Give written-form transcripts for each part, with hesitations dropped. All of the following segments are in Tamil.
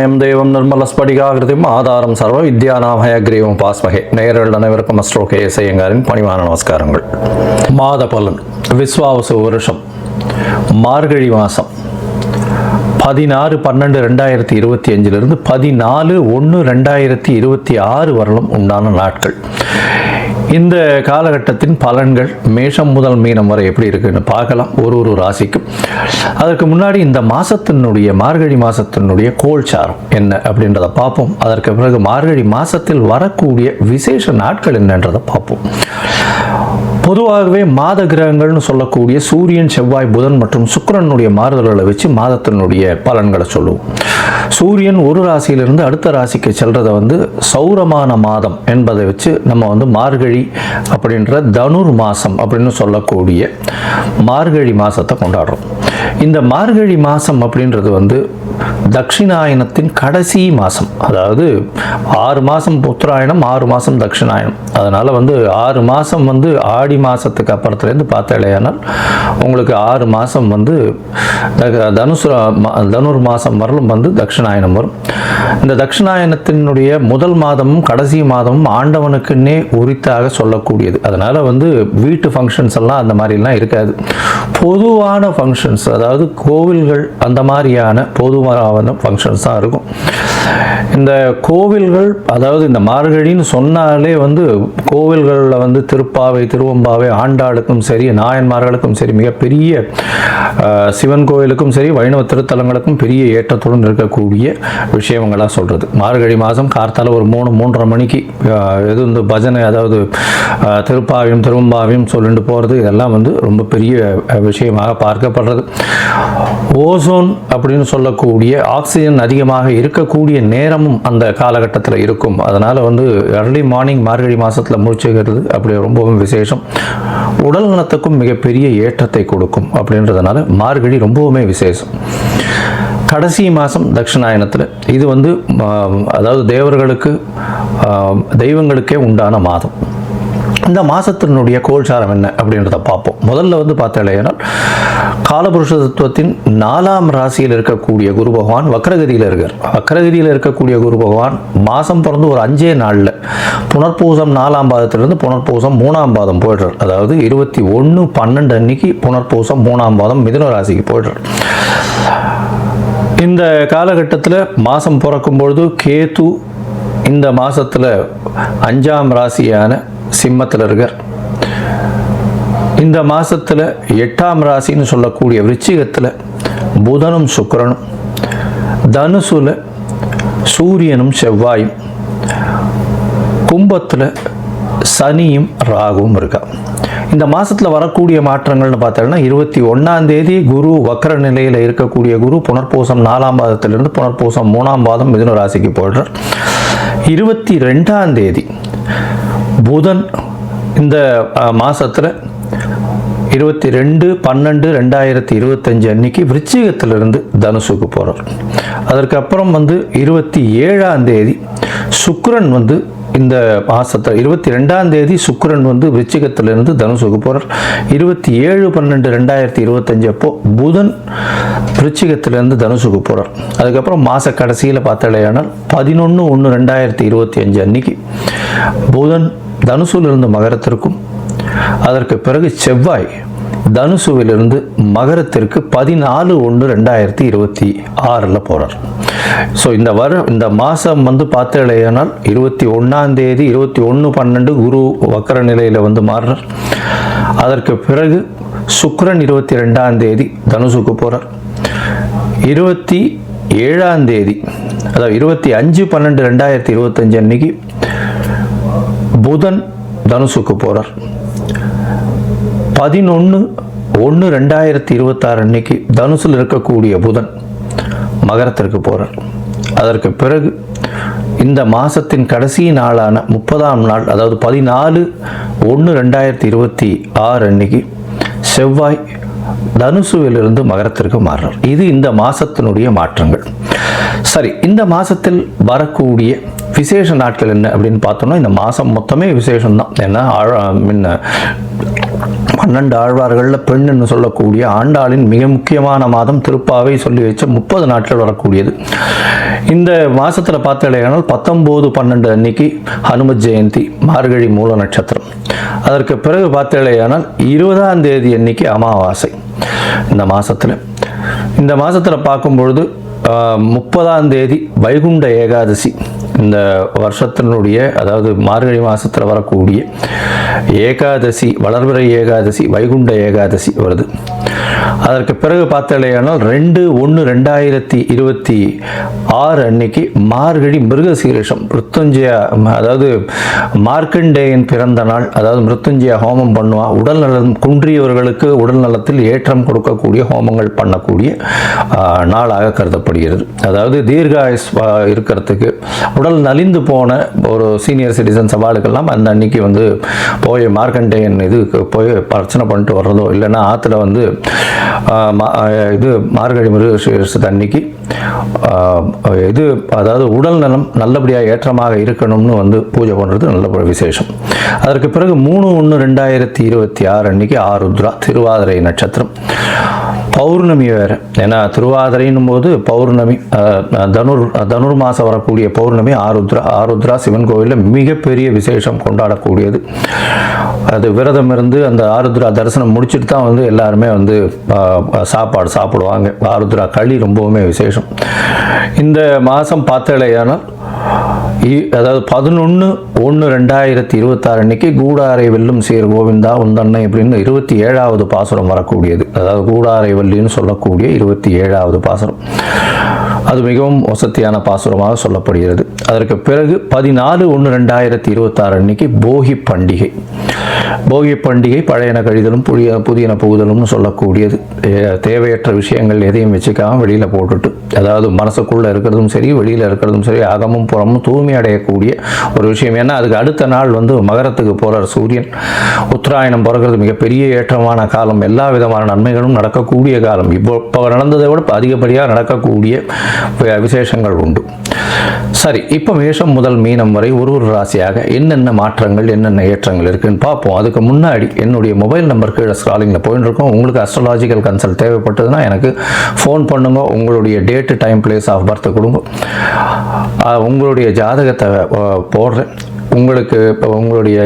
ஞானசம்பந்தமயம் தேவம் நிர்மலஸ்படிகாகிருதிம் ஆதாரம் சர்வ வித்யாநாமயக்ரீவம் பாஸ்மகே. நேயர்கள் அனைவருக்கும் அஸ்ட்ரோ கே.எஸ். ஐயங்காரின் பணிவான நமஸ்காரங்கள். மாத பலன். விஸ்வாவசு வருஷம் மார்கழி மாதம் 16/12/2025 14/1/2026 வரலும் உண்டான நாட்கள். இந்த காலகட்டத்தின் பலன்கள் மேஷம் முதல் மீனம் வரை எப்படி இருக்குன்னு பார்க்கலாம், ஒரு ராசிக்கும். அதற்கு முன்னாடி இந்த மாதத்தினுடைய மார்கழி மாதத்தினுடைய கோல்சாரம் என்ன அப்படின்றத பார்ப்போம். அதற்கு பிறகு மார்கழி மாதத்தில் வரக்கூடிய விசேஷ நாட்கள் என்னன்றதை பார்ப்போம். பொதுவாகவே மாத கிரகங்கள்னு சொல்லக்கூடிய சூரியன், செவ்வாய், புதன் மற்றும் சுக்கிரனுடைய மாறுதல்களை வச்சு மாதத்தினுடைய பலன்களை சொல்லுவோம். சூரியன் ஒரு ராசியிலிருந்து அடுத்த ராசிக்கு செல்றதை சௌரமான மாதம் என்பதை வச்சு நம்ம மார்கழி அப்படின்ற தனுர் மாதம் அப்படின்னு சொல்லக்கூடிய மார்கழி மாதத்தை கொண்டாடுறோம். இந்த மார்கழி மாதம் அப்படின்றது தட்சிணாயனத்தின் கடைசி மாதம். அதாவது 6 மாதம் உத்தராயணம், 6 மாதம் தட்சிணாயனம். அதனால் 6 மாதம் ஆடி மாதத்துக்கு அப்புறத்துலேருந்து பார்த்தாலேயானால் உங்களுக்கு 6 மாதம் தனுர் மாதம் வரலும் தட்சிணாயனம் வரும். இந்த தட்சிணாயனத்தினுடைய முதல் மாதமும் கடைசி மாதமும் ஆண்டவனுக்குன்னே உரித்தாக சொல்லக்கூடியது. அதனால் வீட்டு ஃபங்க்ஷன்ஸ் எல்லாம் அந்த மாதிரிலாம் இருக்காது. பொதுவான ஃபங்க்ஷன்ஸ், அதாவது கோவில்கள் அந்த மாதிரியான பொதுவான ஃபங்க்ஷன்ஸ் தான் இருக்கும். இந்த கோவில்கள், அதாவது இந்த மார்கழின்னு சொன்னாலே கோவில்களில் திருப்பாவை, திருவம்பாவை, ஆண்டாளுக்கும் சரி, நாயன்மார்களுக்கும் சரி, மிகப்பெரிய சிவன் கோவிலுக்கும் சரி, வைணவ திருத்தலங்களுக்கும் பெரிய ஏற்றத்துடன் இருக்கக்கூடிய விஷயங்களாக சொல்கிறது. மார்கழி மாதம் கார்த்தால ஒரு 3-3:30 மணிக்கு பஜனை, அதாவது திருப்பாவையும் திருவம்பாவையும் சொல்லிட்டு போகிறது, இதெல்லாம் ரொம்ப பெரிய விஷயமாக பார்க்கப்படுறது. ஓசோன் அப்படின்னு சொல்லக்கூடிய ஆக்சிஜன் அதிகமாக இருக்கக்கூடிய நேரமும் அந்த காலகட்டத்தில் இருக்கும். அதனால் early மார்னிங் மார்கழி மாதத்தில் முடிச்சுக்கிறது அப்படி ரொம்பவும் விசேஷம். உடல் நலத்துக்கும் மிகப்பெரிய ஏற்றத்தை கொடுக்கும். அப்படின்றதுனால மார்கழி ரொம்பவுமே விசேஷம். கடைசி மாதம் தட்சிணாயனத்தில் இது அதாவது தேவர்களுக்கு, தெய்வங்களுக்கே உண்டான மாதம். இந்த மாதத்தினுடைய கோல்சாரம் என்ன அப்படின்றத பார்ப்போம். முதல்ல பார்த்தாலேனால் காலபுருஷ தத்துவத்தின் 4ஆம் ராசியில் இருக்கக்கூடிய குரு பகவான் வக்ரகதியில் இருக்கார். வக்ரகதியில் இருக்கக்கூடிய குரு பகவான் மாதம் பிறந்து ஒரு 5 நாளில் புனர்பூசம் 4ஆம் பாதத்திலிருந்து புனர்பூசம் 3ஆம் பாதம் போய்டுறார். அதாவது 21/12 அன்னைக்கு புனர்பூசம் 3ஆம் பாதம் மிதுன ராசிக்கு போய்டுறார். இந்த காலகட்டத்தில் மாதம் பிறக்கும்பொழுது கேது இந்த மாதத்தில் 5ஆம் ராசியான சிம்மத்தில் இருக்கார். இந்த மாதத்தில் 8ஆம் ராசின்னு சொல்லக்கூடிய விருச்சிகத்தில் புதனும் சுக்கிரனும், தனுசுல சூரியனும் செவ்வாயும், கும்பத்தில் சனியும் ராகுவும் இருக்கா. இந்த மாதத்தில் வரக்கூடிய மாற்றங்கள்னு பார்த்தோம்னா 21ஆம் தேதி குரு வக்ர நிலையில் இருக்கக்கூடிய குரு புனர்பூசம் 4ஆம் பாதத்திலிருந்து புனர்பூசம் 3ஆம் பாதம் மிதுன ராசிக்கு போடுறார். 22ஆம் தேதி புதன் இந்த மாதத்தில் 22/12/2025 அன்னைக்கு விருச்சிகத்திலிருந்து தனுசுக்கு போகிறார். அதற்கப்புறம் 27ஆம் தேதி சுக்கிரன் இந்த மாதத்தில் 22ஆம் தேதி சுக்கிரன் விருச்சிகத்திலிருந்து தனுசுக்கு போகிறார். 27/12/2025 அப்போ புதன் விருச்சிகத்திலிருந்து தனுசுக்கு போகிறார். அதுக்கப்புறம் மாத கடைசியில் பார்த்தாலேயானால் 11/1/2025 அன்னைக்கு புதன் தனுசுவிலிருந்து மகரத்திற்கும், அதற்கு பிறகு செவ்வாய் தனுசுவிலிருந்து மகரத்திற்கு 14/1/2026 போகிறார். ஸோ இந்த மாதம் பார்த்தாலேயானால் 21ஆம் தேதி 21/12 குரு வக்கர நிலையில் மாறுறார். அதற்கு பிறகு சுக்கிரன் 22ஆம் தேதி தனுசுக்கு போகிறார். 27ஆம் தேதி, அதாவது 25/12/2025 அன்னைக்கு புதன் தனுசுக்கு போகிறார். 11/1/2026 அன்னைக்கு தனுசில் இருக்கக்கூடிய புதன் மகரத்திற்கு போகிறார். அதற்கு பிறகு இந்த மாதத்தின் கடைசி நாளான 30ஆம் நாள், அதாவது 14/1/2026 அன்னைக்கு செவ்வாய் தனுசுவிலிருந்து மகரத்திற்கு மாறுறார். இது இந்த மாதத்தினுடைய மாற்றங்கள். சரி, இந்த மாதத்தில் வரக்கூடிய விசேஷ நாட்கள் என்ன அப்படின்னு பார்த்தோம்னா, இந்த மாதம் மொத்தமே விசேஷம்தான். ஏன்னா 12 ஆழ்வார்களில் பெண்ணுன்னு சொல்லக்கூடிய ஆண்டாளின் மிக முக்கியமான மாதம் திருப்பாவை சொல்லி வச்ச 30 நாட்கள் வரக்கூடியது. இந்த மாதத்தில் பார்த்தீங்கன்னா 19/12 அன்னைக்கு ஹனுமத் ஜெயந்தி, மார்கழி மூல நட்சத்திரம். அதற்கு பிறகு பார்த்தீங்கன்னா 20ஆம் தேதி அன்னைக்கு அமாவாசை. இந்த மாதத்தில் பார்க்கும்பொழுது 30ஆம் தேதி வைகுண்ட ஏகாதசி. இந்த வருஷத்தினுடைய, அதாவது மார்கழி மாதத்தில் வரக்கூடிய ஏகாதசி, வளர்பிறை ஏகாதசி, வைகுண்ட ஏகாதசி வருது. அதற்கு பிறகு பார்த்தீங்கன்னா 2/1/2026 அன்னைக்கு மார்கழி மிருகசீரிஷம், மிருத்யுஞ்சய, அதாவது மார்க்கண்டேயன் பிறந்த நாள். அதாவது மிருத்யுஞ்சய ஹோமம் பண்ணுவா, உடல் நலம் குன்றியவர்களுக்கு உடல் நலத்தில் ஏற்றம் கொடுக்கக்கூடிய ஹோமங்கள் பண்ணக்கூடிய நாளாக கருதப்படுகிறது. அதாவது தீர்காயுஸ் இருக்கிறதுக்கு, உடல் நலிந்து போன ஒரு சீனியர் சிட்டிசன்ஸ் அவளுக்கெல்லாம் அந்த அன்னைக்கு வந்து போய் மார்க்கண்டேயன் இதுக்கு போய் அர்ச்சனை பண்ணிட்டு வர்றதோ, இல்லைன்னா ஆற்றுல வந்து இது மார்கழி மிருகசீரிஷத்து அன்னைக்கு இது, அதாவது உடல் நலம் நல்லபடியாக ஏற்றமாக இருக்கணும்னு வந்து பூஜை பண்ணுறது நல்ல விசேஷம். அதற்கு பிறகு 3/1/2026 அன்னைக்கு ஆருத்ரா, திருவாதிரை நட்சத்திரம், பௌர்ணமி வேறு. ஏன்னா திருவாதிரைன்னும் போது பௌர்ணமி, தனுர் மாதம் வரக்கூடிய பௌர்ணமி ஆருத்ரா சிவன் கோவிலில் மிகப்பெரிய விசேஷம் கொண்டாடக்கூடியது. அது விரதம் இருந்து அந்த ஆருத்ரா தரிசனம் முடிச்சுட்டு தான் வந்து எல்லாருமே வந்து சாப்பாடு சாப்பிடுவாங்க. ஆருத்ரா களி ரொம்பவுமே விசேஷம். இந்த மாதம் பார்த்தலையானால், அதாவது 11/1/2026 அன்னைக்கு கூடாரை வெல்லும் சீர் கோவிந்தா உந்தன்னை அப்படின்னு 27வது பாசுரம் வரக்கூடியது. அதாவது கூடாரை வள்ளின்னு சொல்லக்கூடிய 27வது பாசுரம். அது மிகவும் வசதியான பாசுரமாக சொல்லப்படுகிறது. அதற்கு பிறகு 14/1/2026 அன்னைக்கு போகி பண்டிகை. போகி பண்டிகை பழையன கழிதலும் புதியன புகுதலும்னு சொல்லக்கூடியது. தேவையற்ற விஷயங்கள் எதையும் வச்சுக்காம வெளியில் போட்டுட்டு, அதாவது மனசுக்குள்ளே இருக்கிறதும் சரி வெளியில் இருக்கிறதும் சரி அகமும் புறமும் தூய்மை அடையக்கூடிய ஒரு விஷயம். ஏன்னா அதுக்கு அடுத்த நாள் வந்து மகரத்துக்கு போகிறார் சூரியன். உத்தராயணம் பிறகுறது மிகப்பெரிய ஏற்றமான காலம், எல்லா விதமான நன்மைகளும் நடக்கக்கூடிய காலம். இப்போ நடந்ததை விட அதிகப்படியாக நடக்கக்கூடிய விசேஷங்கள் உண்டு. சரி, இப்போ மேஷம் முதல் மீனம் வரை ஒரு ராசியாக என்னென்ன மாற்றங்கள், என்னென்ன ஏற்றங்கள் இருக்குன்னு பார்ப்போம். அதுக்கு முன்னாடி என்னுடைய மொபைல் நம்பர் கீழே ஸ்க்ராலிங்கில் போயிட்டு இருக்கோம். உங்களுக்கு அஸ்ட்ராலாஜிக்கல் கன்சல்ட் தேவைப்பட்டதுன்னா எனக்கு ஃபோன் பண்ணுங்க. உங்களுடைய date, time, place of birth கொடுங்க. உங்களுடைய ஜாதகத்தை போடுறேன். உங்களுக்கு இப்போ உங்களுடைய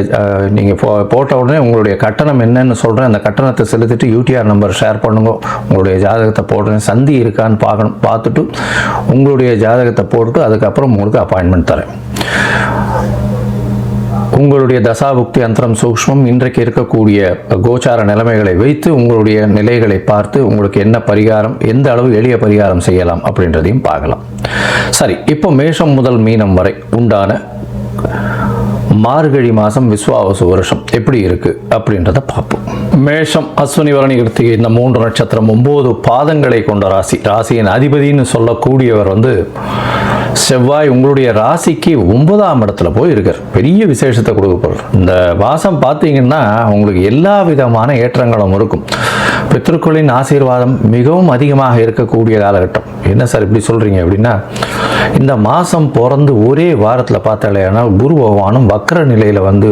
நீங்கள் போட்ட உடனே உங்களுடைய கட்டணம் என்னன்னு சொல்கிறேன். அந்த கட்டணத்தை செலுத்திட்டு யூடிஆர் நம்பர் ஷேர் பண்ணுங்க. உங்களுடைய ஜாதகத்தை போடுறேன். சந்தி இருக்கான்னு பார்த்துட்டு உங்களுடைய ஜாதகத்தை போட்டுட்டு அதுக்கப்புறம் உங்களுக்கு அப்பாயின்மெண்ட் தரேன். உங்களுடைய தசாபுக்தி அந்தரம் சூக்ஷ்மம் இன்றைக்கு இருக்கக்கூடிய கோச்சார நிலைமைகளை வைத்து உங்களுடைய நிலைகளை பார்த்து உங்களுக்கு என்ன பரிகாரம், எந்த அளவு எளிய பரிகாரம் செய்யலாம் அப்படின்றதையும் பார்க்கலாம். சரி, இப்போ மேஷம் முதல் மீனம் வரை உண்டான மார்கழி மாதம் விஸ்வாவசு வருஷம் எப்படி இருக்கு அப்படின்றத பார்ப்போம். மேஷம், அஸ்வினி, பரணி, கிருத்திகை இந்த 3 நட்சத்திரம் 9 பாதங்களை கொண்ட ராசி. ராசியின் அதிபதினு சொல்லக்கூடியவர் வந்து செவ்வாய். உங்களுடைய ராசிக்கு 9ஆம் இடத்துல போய் இருக்கார். பெரிய விசேஷத்தை கொடுக்கப்படுற இந்த மாதம் பார்த்தீங்கன்னா உங்களுக்கு எல்லா விதமான ஏற்றங்களும் இருக்கும். பித்ருக்களின் ஆசீர்வாதம் மிகவும் அதிகமாக இருக்கக்கூடிய காலகட்டம். என்ன சார் இப்படி சொல்கிறீங்க அப்படின்னா, இந்த மாதம் பிறந்து ஒரே வாரத்தில் பார்த்தாலேனா குரு பகவானும் வக்ர நிலையில் வந்து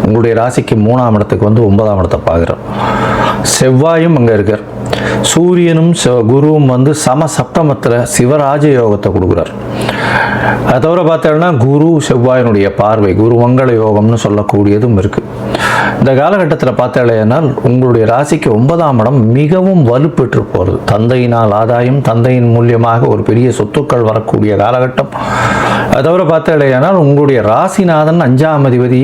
உங்களுடைய ராசிக்கு 3ஆம் இடத்துக்கு வந்து 9ஆம் இடத்தை பார்க்குறார். செவ்வாயும் அங்கே இருக்கார். சூரியனும் குருவும் வந்து சம சப்தமத்தில் சிவராஜ யோகத்தை கொடுக்குறார். அதை தவிர பார்த்தோம்னா குரு செவ்வாயினுடைய பார்வை குரு மங்கள யோகம்னு சொல்லக்கூடியதும் இருக்குது. இந்த காலகட்டத்தில் பார்த்தாலேனால் உங்களுடைய ராசிக்கு 9ஆம் இடம் மிகவும் வலுப்பெற்று போகிறது. தந்தையினால் ஆதாயம், தந்தையின் மூலியமாக ஒரு பெரிய சொத்துக்கள் வரக்கூடிய காலகட்டம். அதை தவிர பார்த்தாலேனால் உங்களுடைய ராசிநாதன் 5ஆம் அதிபதி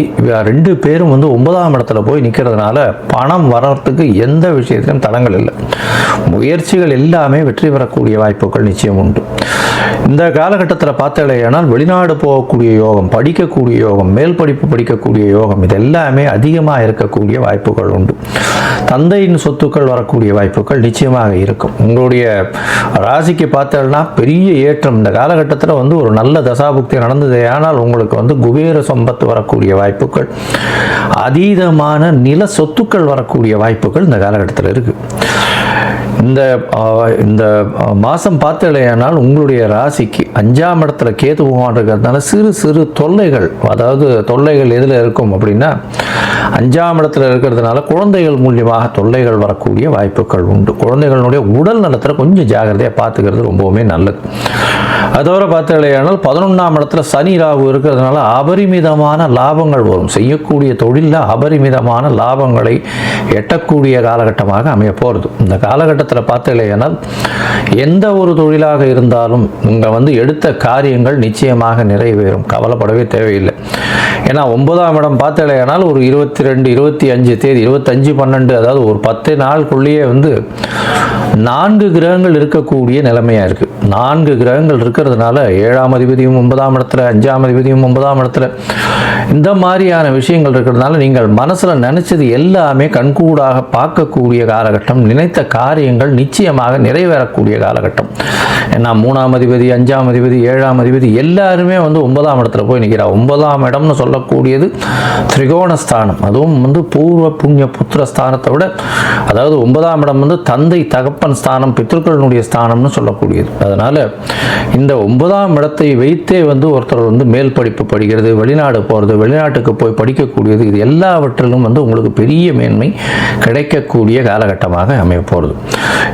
2 பேரும் வந்து 9ஆம் இடத்துல போய் நிற்கிறதுனால பணம் வர்றதுக்கு எந்த விஷயத்திலும் தடங்கள் இல்லை. முயற்சிகள் எல்லாமே வெற்றி பெறக்கூடிய வாய்ப்புகள் நிச்சயம் உண்டு. இந்த காலகட்டத்தில் பார்த்தாலேனால் வெளிநாடு போகக்கூடிய யோகம், படிக்கக்கூடிய யோகம், மேல் படிப்பு படிக்கக்கூடிய யோகம், இது எல்லாமே அதிகமாக இருக்கக்கூடிய வாய்ப்புகள் உண்டு. தந்தையின் சொத்துக்கள் வரக்கூடிய வாய்ப்புகள் நிச்சயமாக இருக்கும். உங்களுடைய ராசிக்கு பார்த்தோம்னா பெரிய ஏற்றம் இந்த காலகட்டத்தில் வந்து ஒரு நல்ல தசாபுக்தி நடந்தது. ஆனால் உங்களுக்கு வந்து குபேர சம்பத்து வரக்கூடிய வாய்ப்புகள், அதீதமான நில சொத்துக்கள் வரக்கூடிய வாய்ப்புகள் இந்த காலகட்டத்தில் இருக்குது. இந்த மாதம் பார்த்தலையானால் உங்களுடைய ராசிக்கு 5ஆம் இடத்துல கேது பகவான் இருக்கிறதுனால சிறு சிறு தொல்லைகள், அதாவது தொல்லைகள் எதில் இருக்கும் அப்படின்னா 5ஆம் இடத்துல இருக்கிறதுனால குழந்தைகள் மூலியமாக தொல்லைகள் வரக்கூடிய வாய்ப்புகள் உண்டு. குழந்தைகளுடைய உடல் நலத்தில் கொஞ்சம் ஜாகிரதையாக பார்த்துக்கிறது ரொம்பவுமே நல்லது. அதோட பார்த்தலையானால் 11ஆம் இடத்துல சனி ராகு இருக்கிறதுனால அபரிமிதமான லாபங்கள் வரும். செய்யக்கூடிய தொழிலில் அபரிமிதமான லாபங்களை எட்டக்கூடிய காலகட்டமாக அமைய போகிறது. இந்த காலகட்டத்தில் பார்த்தலையானால் எந்த ஒரு தொழிலாக இருந்தாலும் நீங்கள் எடுத்த காரியங்கள் நிச்சயமாக நிறைவேறும், கவலைப்படவே தேவையில்லை. ஏன்னா 9ஆம் இடம் பார்த்தலையானால் ஒரு 22, 25 தேதி 25/12, அதாவது ஒரு 10 நாளுக்குள்ளேயே 4 கிரகங்கள் இருக்கக்கூடிய நிலைமையாக இருக்குது. 4 கிரகங்கள் இருக்கிறதுனால 7ஆம் அதிபதியும் 9ஆம் இடத்துல, 5ஆம் அதிபதியும் 9ஆம் இடத்துல, இந்த மாதிரியான விஷயங்கள் இருக்கிறதுனால நீங்கள் மனசில் நினைச்சது எல்லாமே கண்கூடாக பார்க்கக்கூடிய காலகட்டம். நினைத்த காரியங்கள் நிச்சயமாக நிறைவேறக்கூடிய காலகட்டம். ஏன்னா 3ஆம் அதிபதி, 5ஆம் அதிபதி, 7ஆம் அதிபதி எல்லாருமே 9ஆம் இடத்துல போய் நிற்கிறார். 9ஆம் இடம்னு சொல்லக்கூடியது திரிகோணஸ்தானம். அதுவும் பூர்வ புண்ணிய புத்திர ஸ்தானத்தை விட, அதாவது 9ஆம் இடம் தந்தை தகப்பன் ஸ்தானம், பித்ருக்களுடைய ஸ்தானம்னு சொல்லக்கூடியது. அதனால் இந்த 9ஆம் இடத்தை வைத்தே ஒருத்தர் மேல் படிப்பு படிக்கிறது, வெளிநாடு போகிறது, வெளிநாட்டுக்கு போய் படிக்கக்கூடியது, இது எல்லாவற்றிலும் உங்களுக்கு பெரிய மேன்மை கிடைக்கக்கூடிய காலகட்டமாக அமைய போகிறது.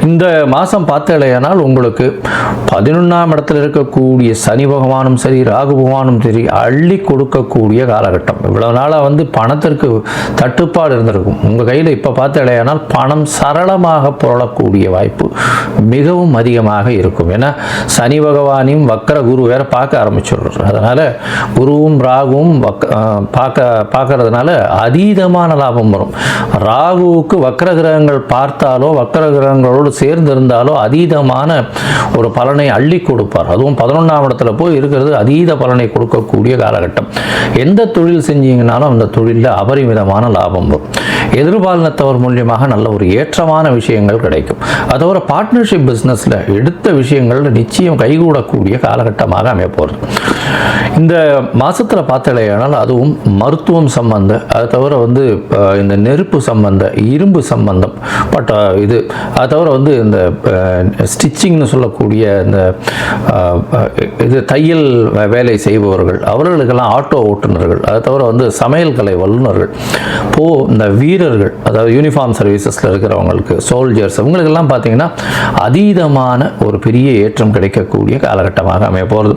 இந்த மாதம் பார்த்தலையானால் உங்களுக்கு 11ஆம் இடத்தில் இருக்கக்கூடிய சனி பகவானும் சரி, ராகு பகவானும் சரி அள்ளி கொடுக்கக்கூடிய காலகட்டம். இவ்வளவு நாளாக பணத்திற்கு தட்டுப்பாடு இருந்திருக்கும். உங்கள் கையில் இப்போ பார்த்தலையானால் பணம் சரளமாக புரளக்கூடிய வாய்ப்பு மிகவும் அதிகமாக இருக்கும். ஏன்னா சனி பகவானையும் வக்கர குரு வேற பார்க்க ஆரம்பிச்சிடுறார். அதனால் குருவும் ராகுவும் பார்க்கறதுனால அதீதமான லாபம் வரும். ராகுவுக்கு வக்கர கிரகங்கள் பார்த்தாலோ வக்கர கிரகங்களோடு சேர்ந்து இருந்தாலோ அதீதமான ஒரு பலனை அள்ளி கொடுப்பார். அதுவும் 11ஆம் இடத்துல போய் இருக்கிறது அதீத பலனை கொடுக்கக்கூடிய காலகட்டம். எந்த தொழில் செஞ்சீங்கன்னாலும் அந்த தொழிலில் அபரிமிதமான லாபம் வரும். எதிர்பாலினத்தவர் மூலியமாக நல்ல ஒரு ஏற்றமான விஷயங்கள் கிடைக்கும். அதோட பார்ட்னர்ஷிப் பிஸ்னஸில் எடுத்த விஷயங்கள் நிச்சயம் கைகூடக்கூடிய காலகட்டமாக அமைய போகிறது. இந்த மாதத்தில் பார்த்தலையானால் அதுவும் மருத்துவம் சம்பந்த, அது தவிர இந்த நெருப்பு சம்பந்த, இரும்பு சம்பந்தம் இது, அது தவிர இந்த ஸ்டிச்சிங்னு சொல்லக்கூடிய இந்த இது தையல் வேலை செய்பவர்கள், அவர்களுக்கெல்லாம் ஆட்டோ ஓட்டுநர்கள், அது தவிர சமையல் கலை வல்லுநர்கள், இந்த வீரர்கள், அதாவது யூனிஃபார்ம் சர்வீசஸில் இருக்கிறவங்களுக்கு, சோல்ஜர்ஸ், இவங்களுக்கெல்லாம் பார்த்தீங்கன்னா அதீதமான ஒரு பெரிய ஏற்றம் கிடைக்கக்கூடிய காலகட்டமாக அமைய போகிறது.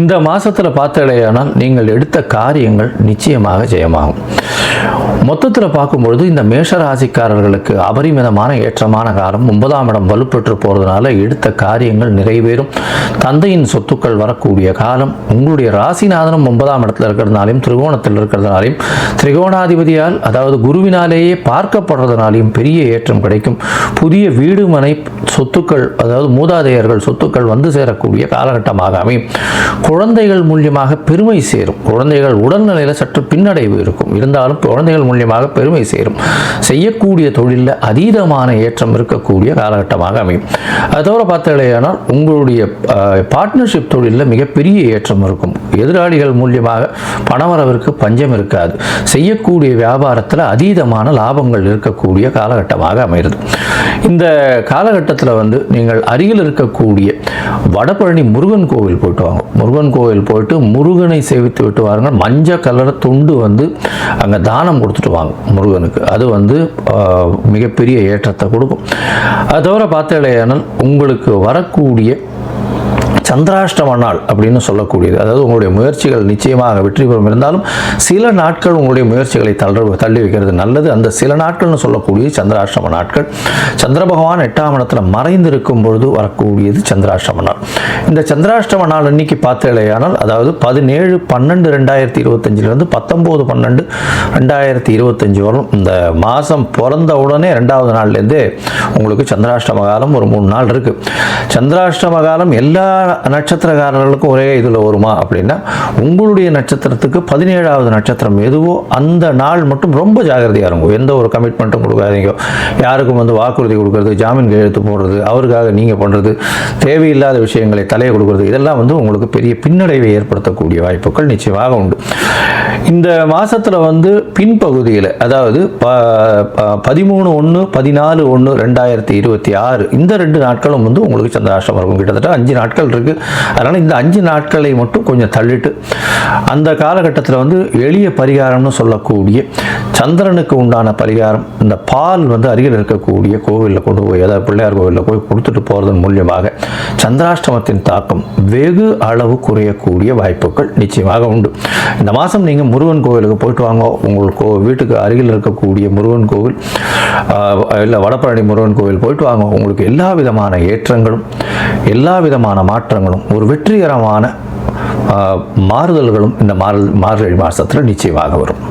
இந்த மாதத்தில் பார்த்தலையானால் நீங்கள் எடுத்த காரியங்கள் நிச்சயமாக ஜெயமாகும். மொத்தத்தில் பார்க்கும்பொழுது இந்த மேஷராசிக்காரர்களுக்கு அபரிமிதமான ஏற்றமான காலம். 9ஆம் இடம் வலுப்பெற்று போகிறதுனால எடுத்த காரியங்கள் நிறைவேறும். தந்தையின் சொத்துக்கள் வரக்கூடிய காலம். உங்களுடைய ராசிநாதனும் 9ஆம் இடத்துல இருக்கிறதுனாலையும் திரிகோணத்தில் இருக்கிறதுனாலையும் திரிகோணாதிபதியால், அதாவது குருவினாலேயே பார்க்கப்படுறதுனாலையும் பெரிய ஏற்றம் கிடைக்கும். புதிய வீடு மனை சொத்துக்கள், அதாவது மூதாதையர்கள் சொத்துக்கள் சேரக்கூடிய காலகட்டமாக அமையும். குழந்தைகள் மூலியமாக பெருமை சேரும். குழந்தைகள் உடல்நிலையில் சற்று பின்னடைவு இருக்கும், இருந்தாலும் குழந்தைகள் மூலியமாக பெருமை சேரும். செய்யக்கூடிய தொழிலில் அதீதமான ஏற்றம் இருக்கக்கூடிய காலகட்டமாக அமையும். அதோட பார்த்தலையானால் உங்களுடைய பார்ட்னர்ஷிப் தொழிலில் மிகப்பெரிய ஏற்றம் இருக்கும். எதிராளிகள் மூலியமாக பணவரவிற்கு பஞ்சம் இருக்காது. செய்யக்கூடிய வியாபாரத்தில் அதீதமான லாபங்கள் இருக்கக்கூடிய காலகட்டமாக அமைகிறது. இந்த காலகட்டத்தில் நீங்கள் அருகில் இருக்கக்கூடிய வடபழனி முருகன் கோவில் போயிட்டு வாங்க. முருகன் கோவில் போயிட்டு முருகனை சேவித்து விட்டு வாருங்கள். மஞ்சள் கலர் துண்டு அங்கே தானம் கொடுத்துட்டு வாங்க முருகனுக்கு. அது மிகப்பெரிய ஏற்றத்தை கொடுக்கும். அதோட பார்த்தலையானால் உங்களுக்கு வரக்கூடிய சந்திராஷ்டம நாள் அப்படின்னு சொல்லக்கூடியது, அதாவது உங்களுடைய முயற்சிகள் நிச்சயமாக வெற்றி பெறும். இருந்தாலும் சில நாட்கள் உங்களுடைய முயற்சிகளை தள்ளி வைக்கிறது நல்லது. அந்த சில நாட்கள்னு சொல்லக்கூடிய சந்திராஷ்டம நாட்கள். சந்திர பகவான் 8ஆம் இடத்துல மறைந்திருக்கும் பொழுது வரக்கூடியது சந்திராஷ்டம நாள். இந்த சந்திராஷ்டம நாள் இன்னைக்கு பார்த்தலையானால், அதாவது 17/12/2025 19/12/2025 வரும். இந்த மாதம் பிறந்த உடனே 2வது நாள்லேருந்தே உங்களுக்கு சந்திராஷ்டம காலம் ஒரு 3 நாள் இருக்கு. சந்திராஷ்டம காலம் எல்லா நட்சத்திரக்காரர்களுக்கும் ஒரே இதில் வருமா அப்படின்னா, உங்களுடைய நட்சத்திரத்துக்கு 17வது நட்சத்திரம் எதுவோ அந்த நாள் மட்டும் ரொம்ப ஜாகிரதையாக இருக்கும். எந்த ஒரு கமிட்மெண்ட்டும் கொடுக்காதீங்க. யாருக்கும் வந்து வாக்குறுதி கொடுக்கறது, ஜாமீன் கையெழுத்து போடுறது, அவருக்காக நீங்கள் பண்ணுறது, தேவையில்லாத விஷயங்களை தலையை கொடுக்கறது, இதெல்லாம் வந்து உங்களுக்கு பெரிய பின்னடைவை ஏற்படுத்தக்கூடிய வாய்ப்புகள் நிச்சயமாக உண்டு. இந்த மாதத்தில் வந்து பின்பகுதியில், அதாவது 13/1 14/1/2026 இந்த 2 நாட்களும் வந்து உங்களுக்கு சந்திராஷ்டமம் இருக்கும். கிட்டத்தட்ட 5 நாட்கள் இருக்குது. அதனால் இந்த 5 நாட்களை மட்டும் கொஞ்சம் தள்ளிட்டு அந்த காலகட்டத்தில் வந்து எளிய பரிகாரம்னு சொல்லக்கூடிய சந்திரனுக்கு உண்டான பரிகாரம், இந்த பால் வந்து அருகில் இருக்கக்கூடிய கோவிலில் கொண்டு போய், அதாவது பிள்ளையார் கோவிலில் போய் கொடுத்துட்டு போகிறதன் மூலியமாக சந்திராஷ்டமத்தின் தாக்கம் வெகு அளவு குறையக்கூடிய வாய்ப்புகள் நிச்சயமாக உண்டு. இந்த மாதம் நீங்கள் முருகன் கோவிலுக்கு போயிட்டு வாங்க. உங்களுக்கு வீட்டுக்கு அருகில் இருக்கக்கூடிய முருகன் கோவில், இல்லை வடபழனி முருகன் கோவில் போயிட்டு வாங்க. உங்களுக்கு எல்லா விதமான ஏற்றங்களும், எல்லா விதமான மாற்றங்களும், ஒரு வெற்றிகரமான மாறுதல்களும் இந்த மார்கழி மாதத்தில் நிச்சயமாக வரும்.